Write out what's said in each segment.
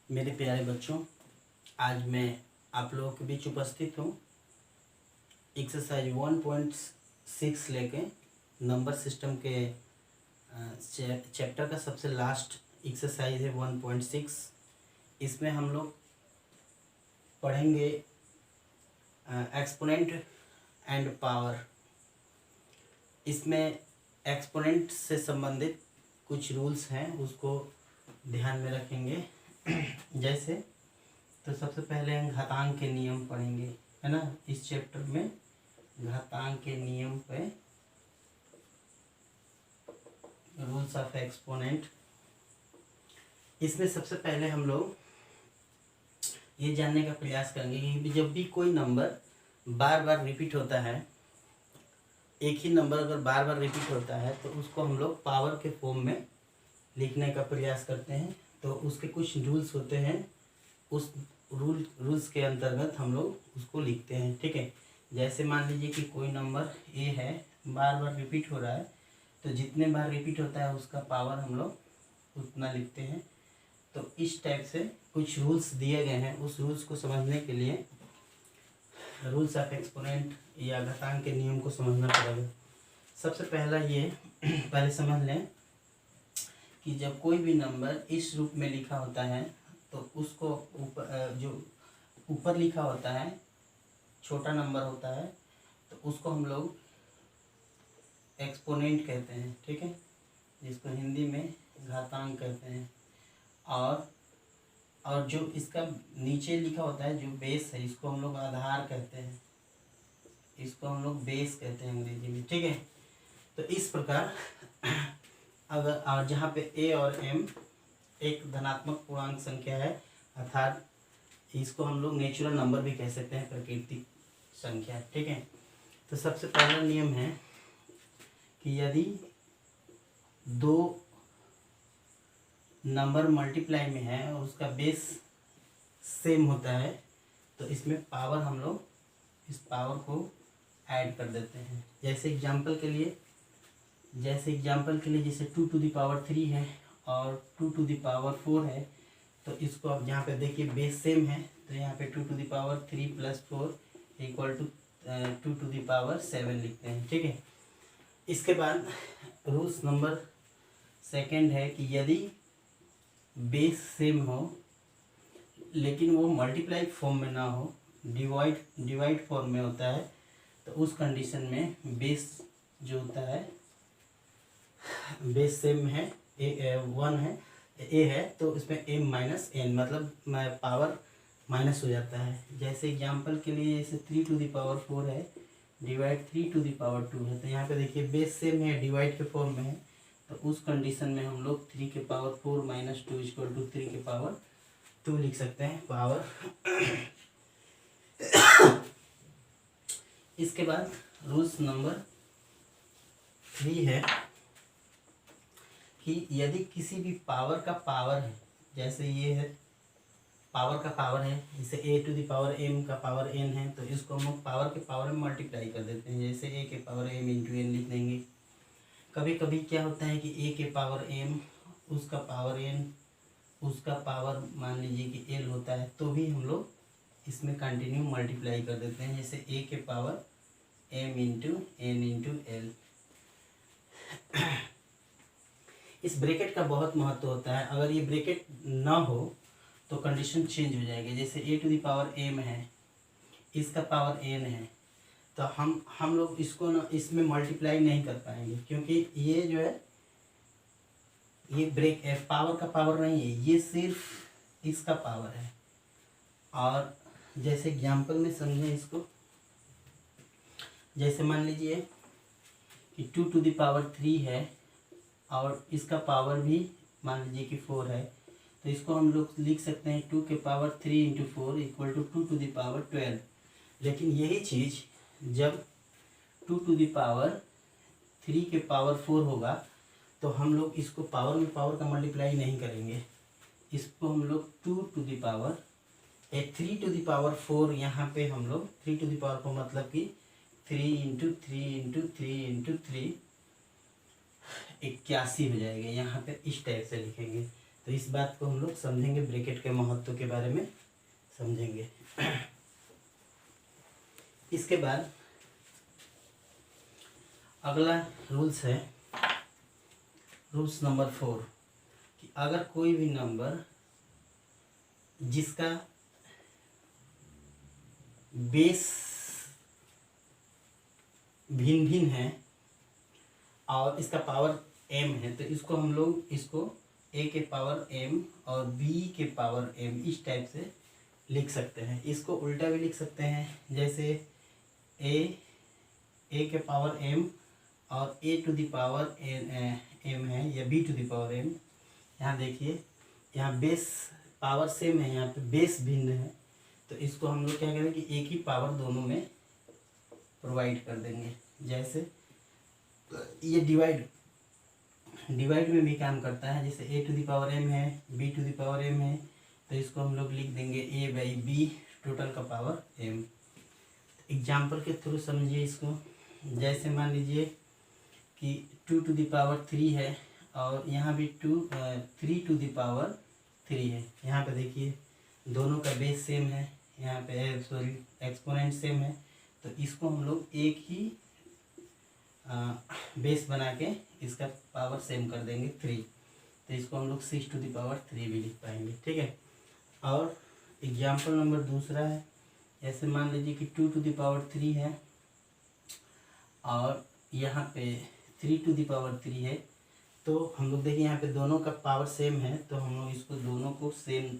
मेरे प्यारे बच्चों, आज मैं आप लोगों के बीच उपस्थित हूँ। एक्सरसाइज 1.6 लेके नंबर सिस्टम के चैप्टर का सबसे लास्ट एक्सरसाइज है 1.6। इसमें हम लोग पढ़ेंगे एक्सपोनेंट एंड पावर। इसमें एक्सपोनेंट से संबंधित कुछ रूल्स हैं, उसको ध्यान में रखेंगे। जैसे तो सबसे पहले हम घातांक के नियम पढ़ेंगे, है ना। इस चैप्टर में घातांक के नियम पे रूल्स ऑफ एक्सपोनेंट। इसमें सबसे पहले हम लोग ये जानने का प्रयास करेंगे कि जब भी कोई नंबर बार बार रिपीट होता है, एक ही नंबर अगर बार बार रिपीट होता है तो उसको हम लोग पावर के फॉर्म में लिखने का प्रयास करते हैं। तो उसके कुछ रूल्स होते हैं, उस रूल्स के अंतर्गत हम लोग उसको लिखते हैं, ठीक है। जैसे मान लीजिए कि कोई नंबर ए है, बार बार रिपीट हो रहा है, तो जितने बार रिपीट होता है उसका पावर हम लोग उतना लिखते हैं। तो इस टाइप से कुछ रूल्स दिए गए हैं, उस रूल्स को समझने के लिए रूल्स ऑफ एक्सपोनेंट या घातांक के नियम को समझना पड़ेगा। सबसे पहला ये पहले समझ लें कि जब कोई भी नंबर इस रूप में लिखा होता है तो उसको जो ऊपर लिखा होता है छोटा नंबर होता है, तो उसको हम लोग एक्सपोनेंट कहते हैं, ठीक है, जिसको हिंदी में घातांक कहते हैं। और जो इसका नीचे लिखा होता है जो बेस है, इसको हम लोग आधार कहते हैं, इसको हम लोग बेस कहते हैं अंग्रेजी में, ठीक है। तो इस प्रकार अगर और जहाँ पे ए और एम एक धनात्मक पूर्णांक संख्या है, अर्थात इसको हम लोग नेचुरल नंबर भी कह सकते हैं, प्राकृतिक संख्या, ठीक है। तो सबसे पहला नियम है कि यदि दो नंबर मल्टीप्लाई में है और उसका बेस सेम होता है तो इसमें पावर हम लोग इस पावर को ऐड कर देते हैं। जैसे एग्जांपल के लिए जैसे 2 टू द पावर 3 है और 2 टू द पावर 4 है, तो इसको अब यहाँ पे देखिए बेस सेम है, तो यहाँ पे 2 to the power 3 plus 4 equal to 2 to the power 7 लिखते हैं, ठीक है। इसके बाद रूल्स नंबर सेकंड है कि यदि बेस सेम हो लेकिन वो मल्टीप्लाई फॉर्म में ना हो, डिवाइड फॉर्म में होता है, तो उस कंडीशन में बेस जो होता है बेस सेम है, ए है, तो इसमें m माइनस एन मतलब पावर माइनस हो जाता है। जैसे एग्जांपल के लिए जैसे 3 टू द पावर 4 है डिवाइड 3 टू द पावर 2 है, तो यहाँ पे देखिए बेस सेम है, डिवाइड के फॉर्म में है, तो उस कंडीशन में हम लोग 3 के पावर 4 माइनस 2 इक्वल टू 3 के पावर 2 लिख सकते हैं पावर। इसके बाद रूल्स नंबर 3 है कि यदि किसी भी पावर का पावर है, जैसे ये है पावर का पावर है, जैसे a to the power m का पावर n है, तो इसको हम लोग पावर के पावर में मल्टीप्लाई कर देते हैं, जैसे a के पावर m इंटू n लिख देंगे। कभी कभी क्या होता है कि a के पावर m उसका पावर n उसका पावर मान लीजिए कि l होता है, तो भी हम लोग इसमें कंटिन्यू मल्टीप्लाई कर देते हैं, जैसे a के power m into n into l। इस ब्रैकेट का बहुत महत्व होता है, अगर ये ब्रैकेट ना हो तो कंडीशन चेंज हो जाएगी। जैसे a to the power m है, इसका पावर n है, तो हम लोग इसको ना इसमें मल्टीप्लाई नहीं कर पाएंगे, क्योंकि ये जो है ये पावर का पावर नहीं है, ये सिर्फ इसका पावर है। और जैसे एग्जांपल में समझें इसको, जैसे मान लीजिए कि 2 टू द पावर 3 है और इसका पावर भी मान लीजिए कि 4 है, तो इसको हम लोग लिख सकते हैं 2 के power 3 into 4 equal to 2 to the power 12। लेकिन यही चीज़ जब 2 टू द पावर 3 के पावर 4 होगा तो हम लोग इसको पावर में पावर का मल्टीप्लाई नहीं करेंगे, इसको हम लोग 2 to the power 3 to the power 4, यहाँ पे हम लोग 3 टू द पावर 4 मतलब कि 3 इंटू 3 इंटू 3 इंटू 3 81 हो जाएगा, यहाँ पे इस टाइप से लिखेंगे। तो इस बात को हम लोग समझेंगे, ब्रैकेट के महत्व के बारे में समझेंगे। इसके बाद अगला रूल्स है, रूल्स नंबर 4, कि अगर कोई भी नंबर जिसका बेस भिन्न भिन्न है और इसका पावर m है, तो इसको हम लोग इसको a के पावर m और b के पावर m इस टाइप से लिख सकते हैं। इसको उल्टा भी लिख सकते हैं, जैसे a के पावर m और a to the power m है या b to the power m। यहाँ देखिए, यहाँ बेस पावर सेम है, यहाँ पे बेस भिन्न है, तो इसको हम लोग क्या करें कि एक ही पावर दोनों में प्रोवाइड कर देंगे। जैसे ये डिवाइड में भी काम करता है, जैसे a to the power m है, b to the power m है, तो इसको हम लोग लिख देंगे a बाई b टोटल का पावर m। एग्जाम्पल के थ्रू समझिए इसको। जैसे मान लीजिए कि 2 टू द पावर 3 है और यहाँ भी 3 टू द पावर 3 है। यहाँ पे देखिए दोनों का बेस सेम है, यहाँ पे सॉरी एक्सपोनेंट सेम है, तो इसको हम लोग एक ही बेस बना के इसका पावर सेम कर देंगे 3, तो इसको हम लोग 6 टू द पावर 3 भी लिख पाएंगे। ठीक है। और एग्जाम्पल नंबर दूसरा है, ऐसे मान लीजिए कि 2 टू द पावर 3 है और यहाँ पे 3 टू द पावर 3 है, तो हम लोग देखिए यहाँ पे दोनों का पावर सेम है, तो हम लोग इसको दोनों को सेम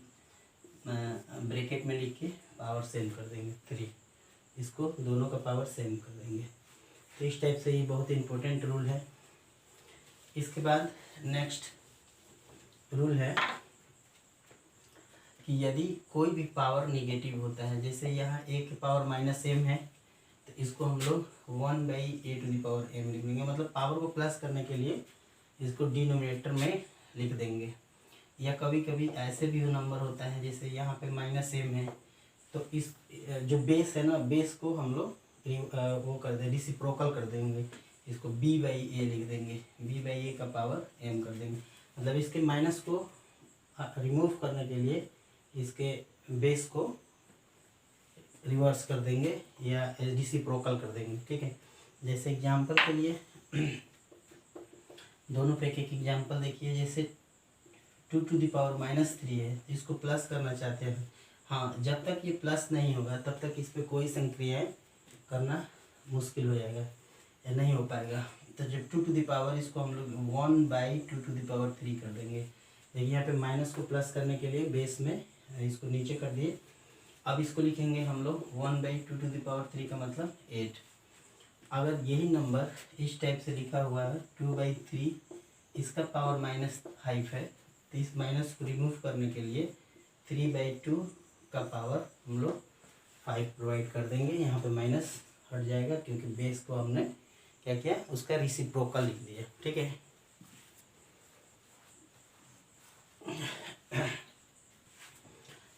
ब्रैकेट में लिख के पावर सेम कर देंगे 3, इसको दोनों का पावर सेम कर देंगे। तो इस टाइप से ये बहुत इम्पोर्टेंट रूल है। इसके बाद नेक्स्ट रूल है कि यदि कोई भी पावर निगेटिव होता है, जैसे यहाँ a के पावर -m है, तो इसको हम लोग 1 by a to the power m लिख लेंगे, मतलब पावर को प्लस करने के लिए इसको डिनोमिनेटर में लिख देंगे। या कभी कभी ऐसे भी नंबर होता है, जैसे यहाँ पे -m है, तो इस जो बेस है ना, बेस को हम लोग वो कर दें, रेसिप्रोकल कर देंगे, इसको b बाई a लिख देंगे, b बाई a का पावर m कर देंगे। मतलब इसके माइनस को रिमूव करने के लिए इसके बेस को रिवर्स कर देंगे या रेसिप्रोकल कर देंगे। ठीक है। जैसे एग्जांपल के लिए दोनों पे एक एग्जांपल देखिए, जैसे 2 टू द पावर -3 है, इसको प्लस करना चाहते हैं। हाँ, जब तक ये प्लस नहीं होगा तब तक इस पर कोई संक्रियाएँ करना मुश्किल हो जाएगा या नहीं हो पाएगा। तो जब 2 टू द पावर, इसको हम लोग 1 बाई 2 टू द पावर 3 कर देंगे। देखिए यहाँ पे माइनस को प्लस करने के लिए बेस में इसको नीचे कर दिए। अब इसको लिखेंगे हम लोग 1 बाई 2 टू द पावर 3 का मतलब 8। अगर यही नंबर इस टाइप से लिखा हुआ है 2 बाई 3, इसका पावर -5 है, तो इस माइनस को रिमूव करने के लिए 3 बाई 2 का पावर हम लोग 5 प्रोवाइड कर देंगे। यहाँ पे माइनस हट जाएगा क्योंकि बेस को हमने क्या किया, उसका रेसिप्रोकल लिख दिया। ठीक है।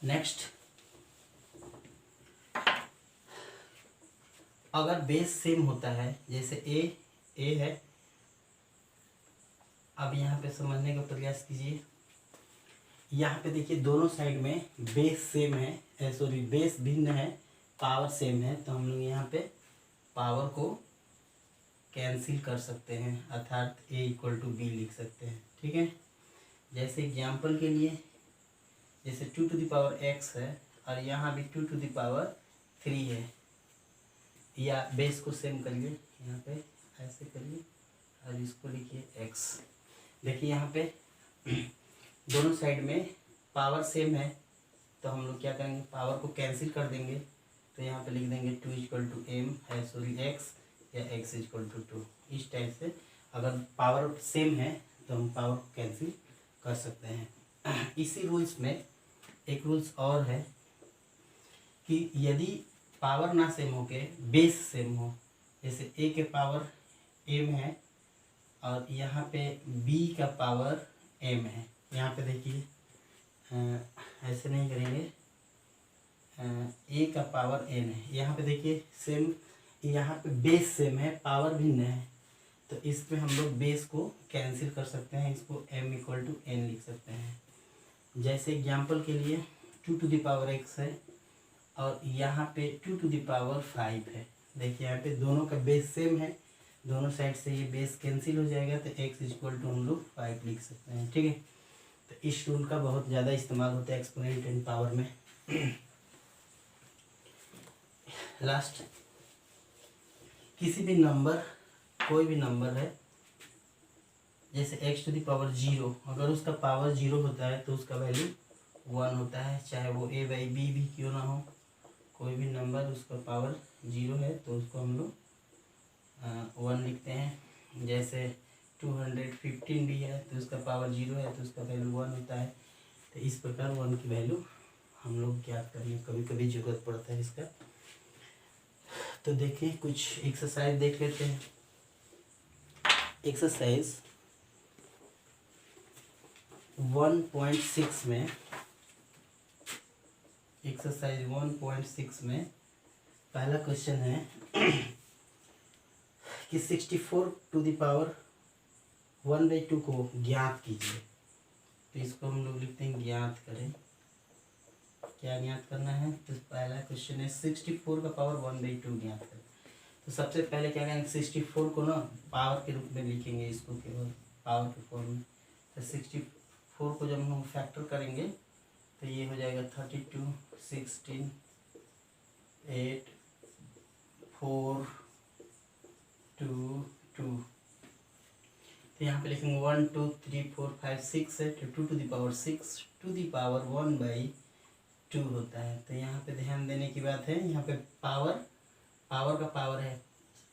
नेक्स्ट, अगर बेस सेम होता है, जैसे a है, अब यहाँ पे समझने का प्रयास कीजिए। यहाँ पे देखिए दोनों साइड में बेस सेम है, सॉरी बेस भिन्न है, पावर सेम है, तो हम लोग यहाँ पे पावर को कैंसिल कर सकते हैं, अर्थात a = b लिख सकते हैं। ठीक है। जैसे एग्जाम्पल के लिए, जैसे 2 टू द पावर x है और यहाँ भी 2 टू द पावर 3 है, या बेस को सेम करिए, यहाँ पे ऐसे करिए और इसको लिखिए x। देखिए यहाँ पे दोनों साइड में पावर सेम है, तो हम लोग क्या करेंगे, पावर को कैंसिल कर देंगे, तो यहाँ पे लिख देंगे 2 = m है, सॉरी x, या x = 2। इस टाइप से अगर पावर सेम है तो हम पावर को कैंसिल कर सकते हैं। इसी रूल्स में एक रूल्स और है कि यदि पावर ना सेम हो के बेस सेम हो, जैसे a के पावर m है और यहाँ पे b का पावर m है, यहाँ पे देखिए ऐसे नहीं करेंगे, a का पावर n है, यहाँ पे देखिए सेम, यहाँ पे बेस सेम है, पावर भिन्न है, तो इस पे हम लोग बेस को कैंसिल कर सकते हैं, इसको m = n लिख सकते हैं। जैसे एग्जाम्पल के लिए 2⁻x है और यहाँ पे 2⁵ है। देखिए यहाँ पे दोनों का बेस सेम है, दोनों साइड से ये बेस कैंसिल हो जाएगा तो x = हम लोग 5 लिख सकते हैं। ठीक है, तो इस रूल का बहुत ज़्यादा इस्तेमाल होता है एक्सपोनेंट एंड पावर में। लास्ट, किसी भी नंबर, कोई भी नंबर है, जैसे x⁻0, अगर उसका पावर 0 होता है तो उसका वैल्यू 1 होता है, चाहे वो a/b भी क्यों ना हो। कोई भी नंबर उसका पावर 0 है तो उसको हम लोग 1 लिखते हैं। जैसे 215 भी है तो उसका पावर 0 है तो उसका वैल्यू 1 होता है। तो इस प्रकार 1 की वैल्यू हम लोग ज्ञात करने कभी कभी ज़रूरत पड़ता है इसका। तो देखिए कुछ एक्सरसाइज देख लेते हैं। एक्सरसाइज 1.6 में, एक्सरसाइज 1.6 में पहला क्वेश्चन है कि 64⁻1/2 को ज्ञात कीजिए। तो इसको हम लोग लिखते हैं ज्ञात करें। क्या ज्ञात करना है? तो पहला क्वेश्चन है 64 का पावर 1/2 ज्ञात करें। तो सबसे पहले क्या करेंगे, 64 को ना पावर के रूप में लिखेंगे, इसको केवल पावर के फॉर्म में। तो 64 को जब हम फैक्टर करेंगे तो ये हो जाएगा 32, 16, 8, 4, 2, 2। तो यहाँ पे लिखेंगे 1, 2, 3, 4, 5, 6 है तो 2⁻6 2 होता है। तो यहाँ पे ध्यान देने की बात है, यहाँ पे पावर का पावर है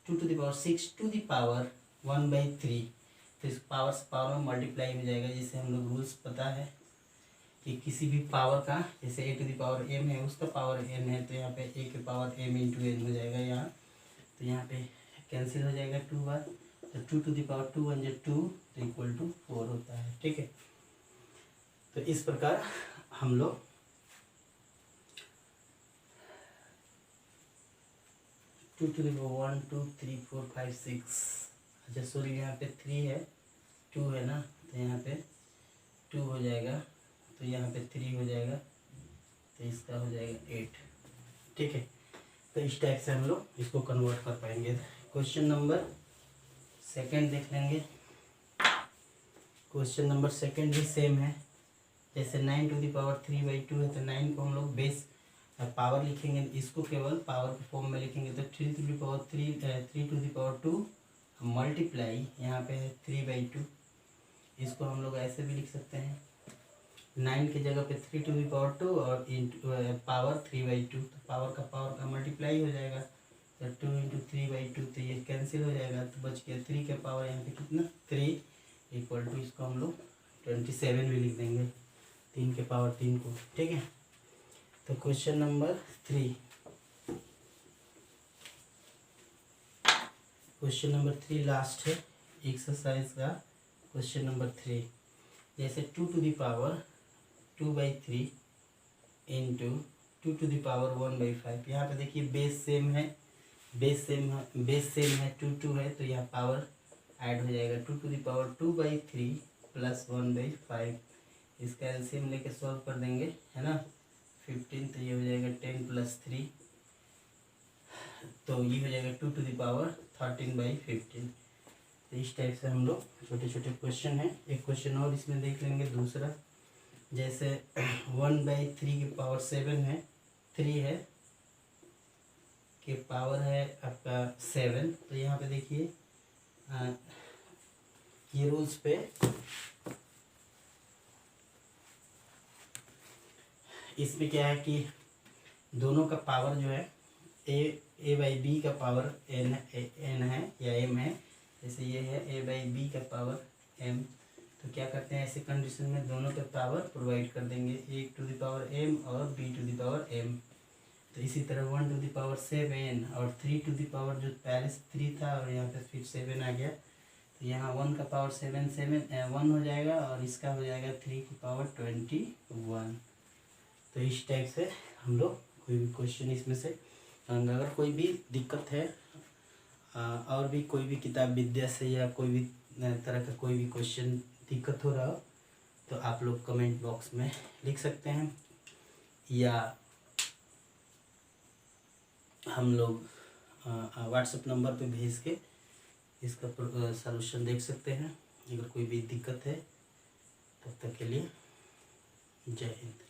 2⁻6 1/3। तो इस पावर में मल्टीप्लाई हो जाएगा। जैसे हम लोग रूल्स पता है कि किसी भी पावर का, जैसे a⁻m है उसका पावर n है तो यहाँ पे a के पावर m × n हो जाएगा यहाँ। तो यहाँ पे कैंसिल हो जाएगा 2 बार, तो 2⁻2 1 × 2 तो = 4 होता है। ठीक है, तो इस प्रकार हम लोग 2 to the power 1 2 3 4 5 6, अच्छा सॉरी यहाँ पे 3 है, 2 है ना, तो यहाँ पे 2 हो जाएगा, तो यहाँ पे 3 हो जाएगा, तो इसका हो जाएगा 8। ठीक है, तो इस टाइप से हम लोग इसको कन्वर्ट कर पाएंगे। क्वेश्चन नंबर सेकंड देख लेंगे। क्वेश्चन नंबर सेकंड भी सेम है। जैसे 9 to the power 3/2 है तो 9 को हम लोग बेस पावर लिखेंगे, इसको केवल पावर के फॉर्म में लिखेंगे। तो 3 to the power 2 मल्टीप्लाई यहाँ पे है 3/2, इसको हम लोग ऐसे भी लिख सकते हैं। 9 की जगह पे 3 to the power 2 और पावर 3/2, तो पावर का मल्टीप्लाई हो जाएगा। तो 2 × 3/2 तो ये कैंसिल हो जाएगा, तो बच गया 3 के पावर यहाँ पे कितना 3 = इसको हम लोग 27 भी लिख देंगे, 3 के पावर 3 को। ठीक है, तो question number 3, question number 3 last है एक्सरसाइज का। क्वेश्चन नंबर 3 जैसे 2 to the power 2/3 × 2 to the power 1/5। यहाँ पे देखिए बेस सेम है, बेस सेम है 2 2 है, तो यहाँ पावर ऐड हो जाएगा 2 to the power 2/3 + 1/5। इसका एलसीएम लेके सॉल्व कर देंगे, है ना, 15, तो ये हो जाएगा 10 + 3, तो ये हो जाएगा 2 to the power 13/15। तो इस टाइप से हम लोग छोटे छोटे क्वेश्चन हैं। एक क्वेश्चन और इसमें देख लेंगे दूसरा। जैसे 1/3 की पावर 7 है, 3 है के पावर है आपका 7। तो यहाँ पे देखिए ये रूल्स पे इसमें क्या है कि दोनों का पावर जो है a/b का पावर n है या m है। जैसे ये है a/b का पावर m, तो क्या करते हैं ऐसे कंडीशन में दोनों के पावर प्रोवाइड कर देंगे, a to the power m और b to the power m। तो इसी तरह 1 to the power 7 और 3 to the power जो पहले से 3 था और यहाँ पे फिर 7 आ गया, तो यहाँ 1 का पावर 1 हो जाएगा और इसका हो जाएगा 3 की पावर 21। तो इस टाइप से हम लोग कोई भी क्वेश्चन इसमें से, अगर कोई भी दिक्कत है और भी कोई भी किताब विद्या से या कोई भी तरह का कोई भी क्वेश्चन दिक्कत हो रहा हो तो आप लोग कमेंट बॉक्स में लिख सकते हैं, या हम लोग व्हाट्सएप नंबर पे भेज के इसका सलूशन देख सकते हैं। अगर कोई भी दिक्कत है, तब तक के लिए जय हिंद।